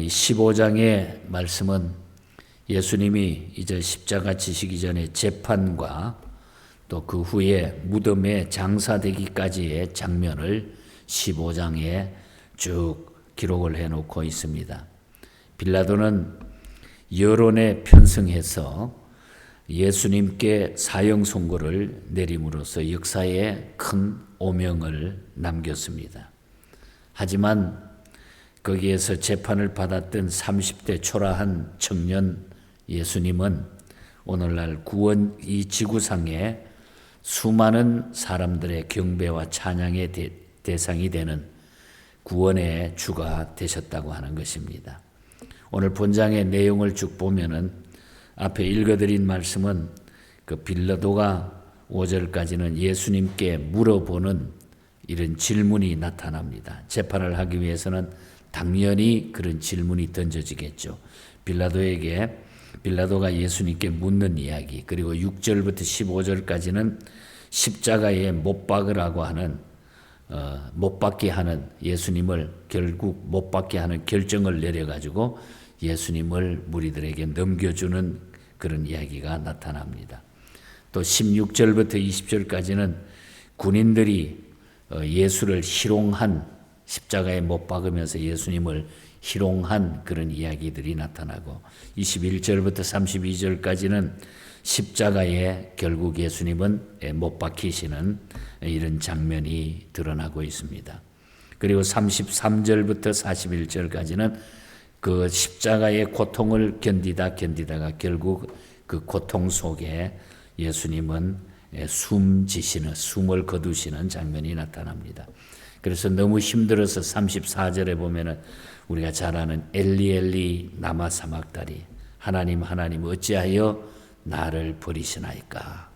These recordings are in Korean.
15장의 말씀은 예수님이 이제 십자가 지시기 전에 재판과 또 그 후에 무덤에 장사되기까지의 장면을 15장에 쭉 기록을 해놓고 있습니다. 빌라도는 여론에 편승해서 예수님께 사형 선고를 내림으로써 역사에 큰 오명을 남겼습니다. 하지만 거기에서 재판을 받았던 30대 초라한 청년 예수님은 오늘날 구원 이 지구상에 수많은 사람들의 경배와 찬양의 대상이 되는 구원의 주가 되셨다고 하는 것입니다. 오늘 본장의 내용을 쭉 보면은 앞에 읽어드린 말씀은 그 빌라도가 5절까지는 예수님께 물어보는 이런 질문이 나타납니다. 재판을 하기 위해서는 당연히 그런 질문이 던져지겠죠. 빌라도가 예수님께 묻는 이야기, 그리고 6절부터 15절까지는 십자가에 못 박으라고 하는 못 박게 하는 예수님을 결국 못 박게 하는 결정을 내려가지고 예수님을 무리들에게 넘겨주는 그런 이야기가 나타납니다. 또 16절부터 20절까지는 군인들이 예수를 희롱한, 십자가에 못 박으면서 예수님을 희롱한 그런 이야기들이 나타나고, 21절부터 32절까지는 십자가에 결국 예수님은 못 박히시는 이런 장면이 드러나고 있습니다. 그리고 33절부터 41절까지는 그 십자가의 고통을 견디다가 결국 그 고통 속에 예수님은 숨을 거두시는 장면이 나타납니다. 그래서 너무 힘들어서 34절에 보면은 우리가 잘 아는 엘리 엘리 라마 사막다리, 하나님 어찌하여 나를 버리시나이까.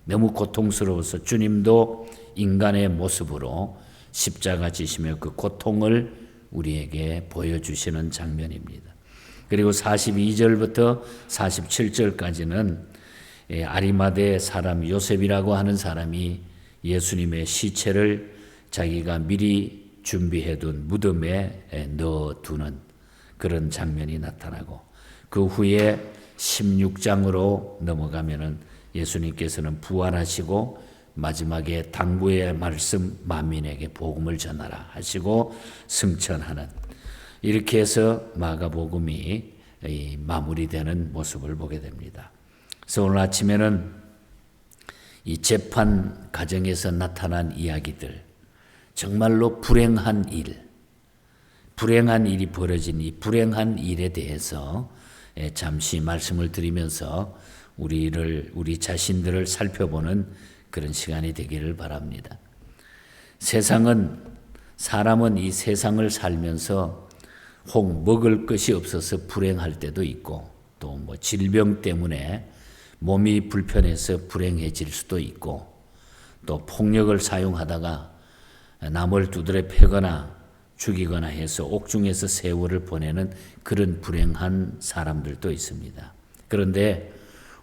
너무 고통스러워서 주님도 인간의 모습으로 십자가 지시며 그 고통을 우리에게 보여주시는 장면입니다. 그리고 42절부터 47절까지는 아리마대 사람 요셉이라고 하는 사람이 예수님의 시체를 자기가 미리 준비해둔 무덤에 넣어두는 그런 장면이 나타나고, 그 후에 16장으로 넘어가면은 예수님께서는 부활하시고 마지막에 당부의 말씀 만민에게 복음을 전하라 하시고 승천하는, 이렇게 해서 마가복음이 마무리되는 모습을 보게 됩니다. 그래서 오늘 아침에는 이 재판 과정에서 나타난 이야기들, 정말로 불행한 일이 벌어진 이 불행한 일에 대해서 잠시 말씀을 드리면서 우리 자신들을 살펴보는 그런 시간이 되기를 바랍니다. 사람은 이 세상을 살면서 혹 먹을 것이 없어서 불행할 때도 있고, 또 뭐 질병 때문에 몸이 불편해서 불행해질 수도 있고, 또 폭력을 사용하다가 남을 두드려 패거나 죽이거나 해서 옥중에서 세월을 보내는 그런 불행한 사람들도 있습니다. 그런데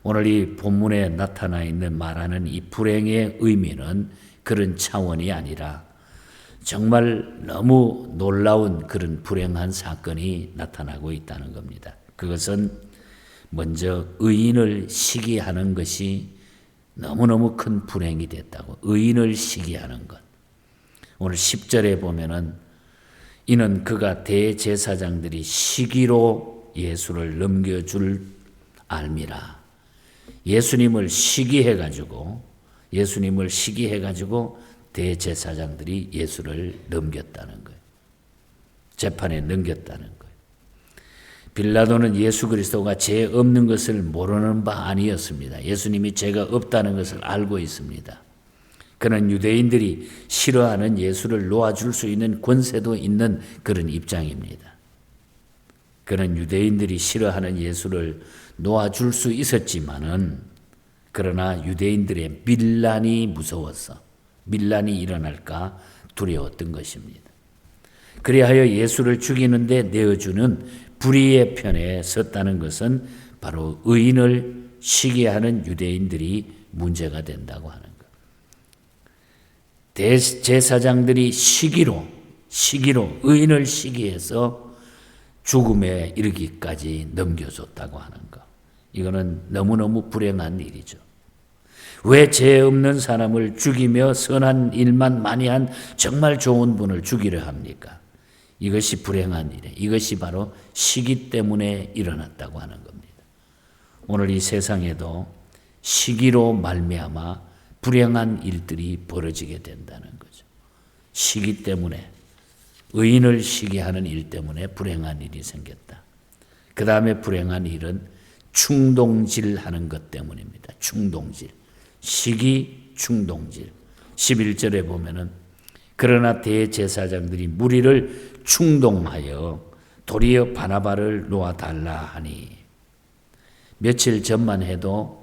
오늘 이 본문에 나타나 있는 말하는 이 불행의 의미는 그런 차원이 아니라 정말 너무 놀라운 그런 불행한 사건이 나타나고 있다는 겁니다. 그것은 먼저 의인을 시기하는 것이 너무너무 큰 불행이 됐다고. 의인을 시기하는 것. 오늘 10절에 보면은 이는 그가 대제사장들이 시기로 예수를 넘겨줄 알미라. 예수님을 시기해가지고 대제사장들이 예수를 넘겼다는 거예요. 재판에 넘겼다는 거예요. 빌라도는 예수 그리스도가 죄 없는 것을 모르는 바 아니었습니다. 예수님이 죄가 없다는 것을 알고 있습니다. 그는 유대인들이 싫어하는 예수를 놓아줄 수 있는 권세도 있는 그런 입장입니다. 그는 유대인들이 싫어하는 예수를 놓아줄 수 있었지만은, 그러나 유대인들의 밀란이 무서워서, 밀란이 일어날까 두려웠던 것입니다. 그리하여 예수를 죽이는데 내어주는 불의의 편에 섰다는 것은 바로 의인을 시기하는 유대인들이 문제가 된다고 하는 것. 대제사장들이 시기로 의인을 시기해서 죽음에 이르기까지 넘겨줬다고 하는 것. 이거는 너무너무 불행한 일이죠. 왜 죄 없는 사람을 죽이며 선한 일만 많이 한 정말 좋은 분을 죽이려 합니까? 이것이 불행한 일이에요. 이것이 바로 시기 때문에 일어났다고 하는 겁니다. 오늘 이 세상에도 시기로 말미암아 불행한 일들이 벌어지게 된다는 거죠. 시기 때문에, 의인을 시기하는 일 때문에 불행한 일이 생겼다. 그 다음에 불행한 일은 충동질하는 것 때문입니다. 충동질. 시기, 충동질. 11절에 보면은 그러나 대제사장들이 무리를 충동하여 도리어 바나바를 놓아달라 하니, 며칠 전만 해도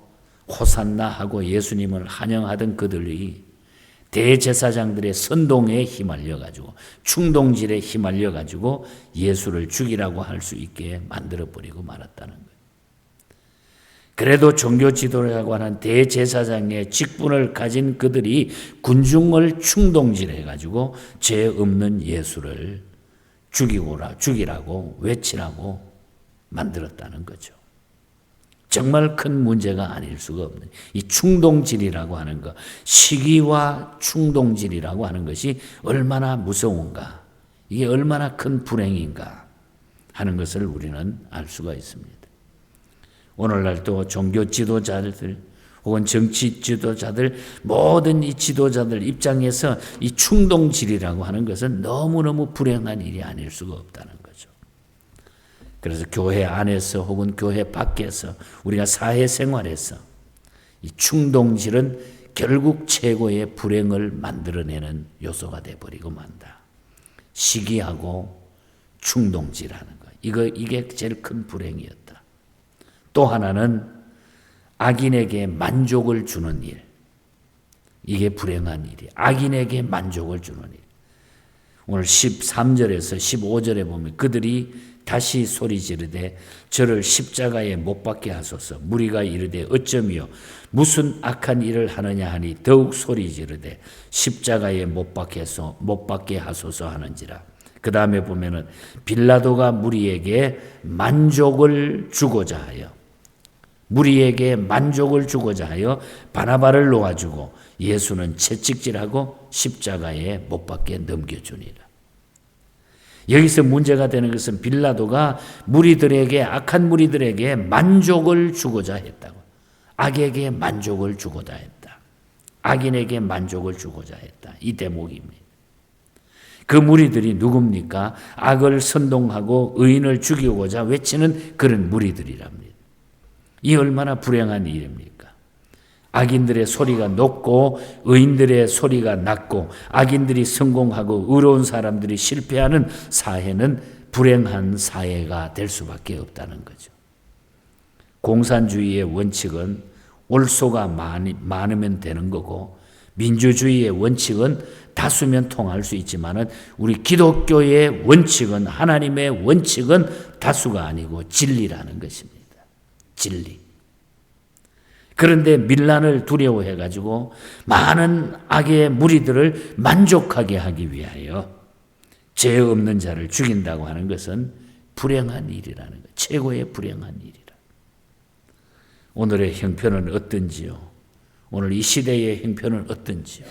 호산나 하고 예수님을 환영하던 그들이 대제사장들의 선동에 휘말려가지고, 충동질에 휘말려가지고 예수를 죽이라고 할 수 있게 만들어버리고 말았다는 거예요. 그래도 종교 지도자라고 하는 대제사장의 직분을 가진 그들이 군중을 충동질해가지고 죄 없는 예수를 죽이라고 외치라고 만들었다는 거죠. 정말 큰 문제가 아닐 수가 없는 이 충동질이라고 하는 것, 시기와 충동질이라고 하는 것이 얼마나 무서운가, 이게 얼마나 큰 불행인가 하는 것을 우리는 알 수가 있습니다. 오늘날 또 종교 지도자들 혹은 정치 지도자들, 모든 이 지도자들 입장에서 이 충동질이라고 하는 것은 너무너무 불행한 일이 아닐 수가 없다는 거죠. 그래서 교회 안에서 혹은 교회 밖에서 우리가 사회생활에서 이 충동질은 결국 최고의 불행을 만들어내는 요소가 되어버리고 만다. 시기하고 충동질하는 것. 이게 제일 큰 불행이었다. 또 하나는 악인에게 만족을 주는 일. 이게 불행한 일이에요. 악인에게 만족을 주는 일. 오늘 13절에서 15절에 보면 그들이 다시 소리 지르되 저를 십자가에 못 박게 하소서. 무리가 이르되 어쩌미요 무슨 악한 일을 하느냐 하니 더욱 소리 지르되 십자가에 못 박게 하소서 하는지라. 그 다음에 보면은 빌라도가 무리에게 만족을 주고자 하여 바나바를 놓아주고 예수는 채찍질하고 십자가에 못 박게 넘겨주니라. 여기서 문제가 되는 것은 빌라도가 악한 무리들에게 만족을 주고자 했다고. 악에게 만족을 주고자 했다. 악인에게 만족을 주고자 했다. 이 대목입니다. 그 무리들이 누굽니까? 악을 선동하고 의인을 죽이고자 외치는 그런 무리들이랍니다. 이 얼마나 불행한 일입니까? 악인들의 소리가 높고 의인들의 소리가 낮고, 악인들이 성공하고 의로운 사람들이 실패하는 사회는 불행한 사회가 될 수밖에 없다는 거죠. 공산주의의 원칙은 올소가 많으면 되는 거고, 민주주의의 원칙은 다수면 통할 수 있지만은 우리 기독교의 원칙은, 하나님의 원칙은 다수가 아니고 진리라는 것입니다. 진리. 그런데 밀란을 두려워해가지고 많은 악의 무리들을 만족하게 하기 위하여 죄 없는 자를 죽인다고 하는 것은 불행한 일이라는 것, 최고의 불행한 일이라. 오늘의 형편은 어떤지요? 오늘 이 시대의 형편은 어떤지요?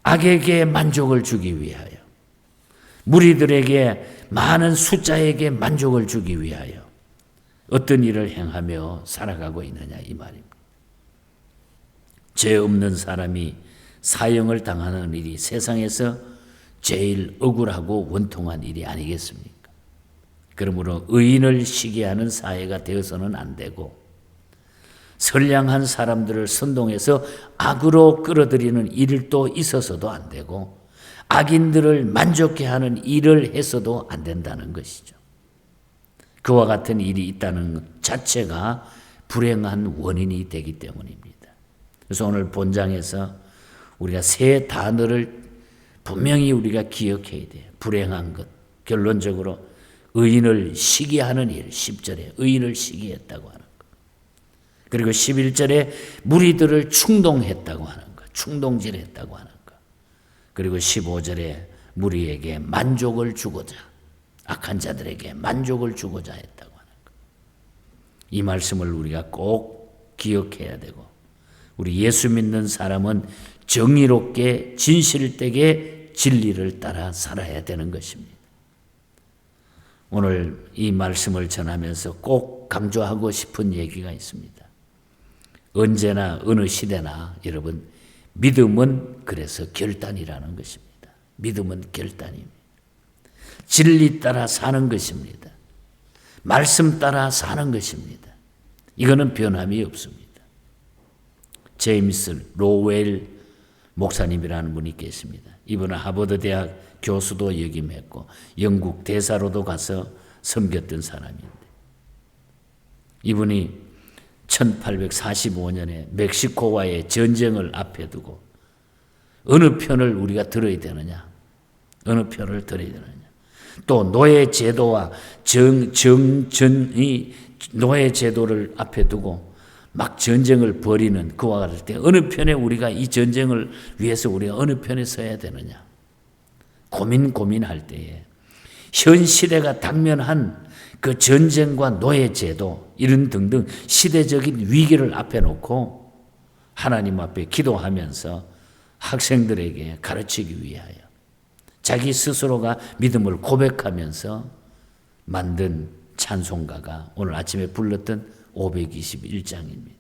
악에게 만족을 주기 위하여, 무리들에게 많은 숫자에게 만족을 주기 위하여 어떤 일을 행하며 살아가고 있느냐 이 말입니다. 죄 없는 사람이 사형을 당하는 일이 세상에서 제일 억울하고 원통한 일이 아니겠습니까? 그러므로 의인을 시기하는 사회가 되어서는 안 되고, 선량한 사람들을 선동해서 악으로 끌어들이는 일도 있어서도 안 되고, 악인들을 만족해 하는 일을 해서도 안 된다는 것이죠. 그와 같은 일이 있다는 것 자체가 불행한 원인이 되기 때문입니다. 그래서 오늘 본장에서 우리가 세 단어를 분명히 우리가 기억해야 돼요. 불행한 것. 결론적으로 의인을 시기하는 일, 10절에 의인을 시기했다고 하는 것. 그리고 11절에 무리들을 충동했다고 하는 것. 충동질했다고 하는 것. 그리고 15절에 무리에게 만족을 주고자, 악한 자들에게 만족을 주고자 했다고 하는 것. 이 말씀을 우리가 꼭 기억해야 되고, 우리 예수 믿는 사람은 정의롭게 진실되게 진리를 따라 살아야 되는 것입니다. 오늘 이 말씀을 전하면서 꼭 강조하고 싶은 얘기가 있습니다. 언제나 어느 시대나 여러분, 믿음은 그래서 결단이라는 것입니다. 믿음은 결단입니다. 진리 따라 사는 것입니다. 말씀 따라 사는 것입니다. 이거는 변함이 없습니다. 제임스 로웰 목사님이라는 분이 계십니다. 이분은 하버드 대학 교수도 역임했고 영국 대사로도 가서 섬겼던 사람인데, 이분이 1845년에 멕시코와의 전쟁을 앞에 두고 어느 편을 우리가 들어야 되느냐, 어느 편을 들어야 되느냐, 또 노예 제도와 노예 제도를 앞에 두고 막 전쟁을 벌이는 그와 같을 때 어느 편에 우리가 이 전쟁을 위해서 우리가 어느 편에 서야 되느냐 고민할 때에 현 시대가 당면한 그 전쟁과 노예 제도 이런 등등 시대적인 위기를 앞에 놓고 하나님 앞에 기도하면서 학생들에게 가르치기 위하여 자기 스스로가 믿음을 고백하면서 만든 찬송가가 오늘 아침에 불렀던 521장입니다.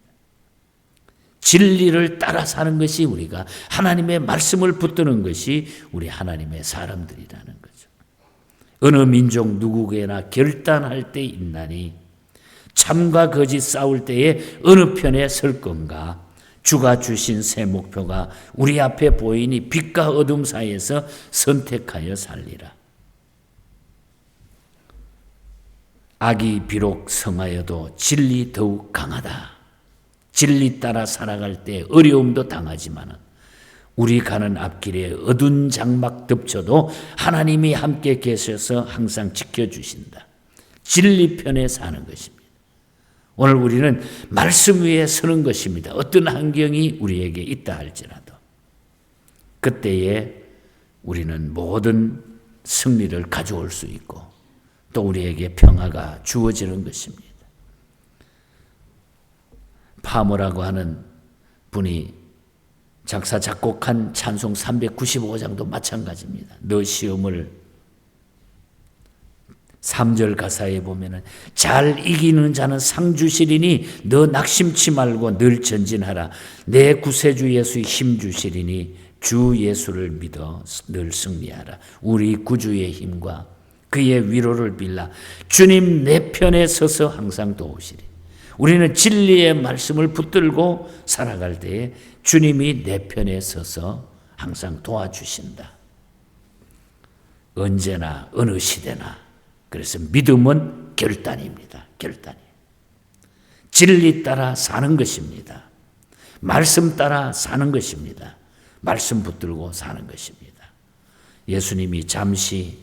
진리를 따라 사는 것이, 우리가 하나님의 말씀을 붙드는 것이 우리 하나님의 사람들이라는 거죠. 어느 민족 누구에게나 결단할 때 있나니 참과 거짓 싸울 때에 어느 편에 설 건가. 주가 주신 새 목표가 우리 앞에 보이니 빛과 어둠 사이에서 선택하여 살리라. 악이 비록 성하여도 진리 더욱 강하다. 진리 따라 살아갈 때 어려움도 당하지만 우리 가는 앞길에 어두운 장막 덮쳐도 하나님이 함께 계셔서 항상 지켜주신다. 진리 편에 사는 것입니다. 오늘 우리는 말씀 위에 서는 것입니다. 어떤 환경이 우리에게 있다 할지라도 그때에 우리는 모든 승리를 가져올 수 있고 또 우리에게 평화가 주어지는 것입니다. 파머라고 하는 분이 작사 작곡한 찬송 395장도 마찬가지입니다. 너 시험을 3절 가사에 보면은 잘 이기는 자는 상 주시리니 너 낙심치 말고 늘 전진하라. 내 구세주 예수의 힘 주시리니 주 예수를 믿어 늘 승리하라. 우리 구주의 힘과 그의 위로를 빌라. 주님 내 편에 서서 항상 도우시리. 우리는 진리의 말씀을 붙들고 살아갈 때에 주님이 내 편에 서서 항상 도와주신다. 언제나 어느 시대나. 그래서 믿음은 결단입니다. 결단이. 진리 따라 사는 것입니다. 말씀 따라 사는 것입니다. 말씀 붙들고 사는 것입니다. 예수님이 잠시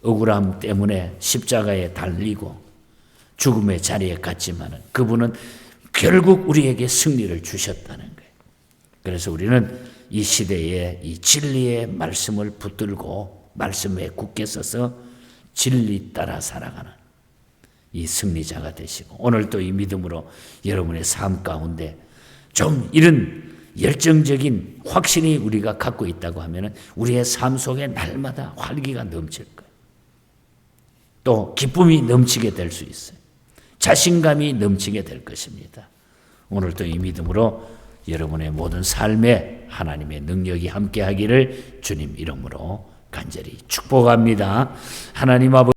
억울함 때문에 십자가에 달리고 죽음의 자리에 갔지만 그분은 결국 우리에게 승리를 주셨다는 거예요. 그래서 우리는 이 시대에 이 진리의 말씀을 붙들고 말씀에 굳게 서서 진리 따라 살아가는 이 승리자가 되시고 오늘도 이 믿음으로 여러분의 삶 가운데 좀 이런 열정적인 확신이 우리가 갖고 있다고 하면 우리의 삶 속에 날마다 활기가 넘칠 거예요. 또 기쁨이 넘치게 될 수 있어요. 자신감이 넘치게 될 것입니다. 오늘도 이 믿음으로 여러분의 모든 삶에 하나님의 능력이 함께하기를 주님 이름으로 간절히 축복합니다. 하나님 아버지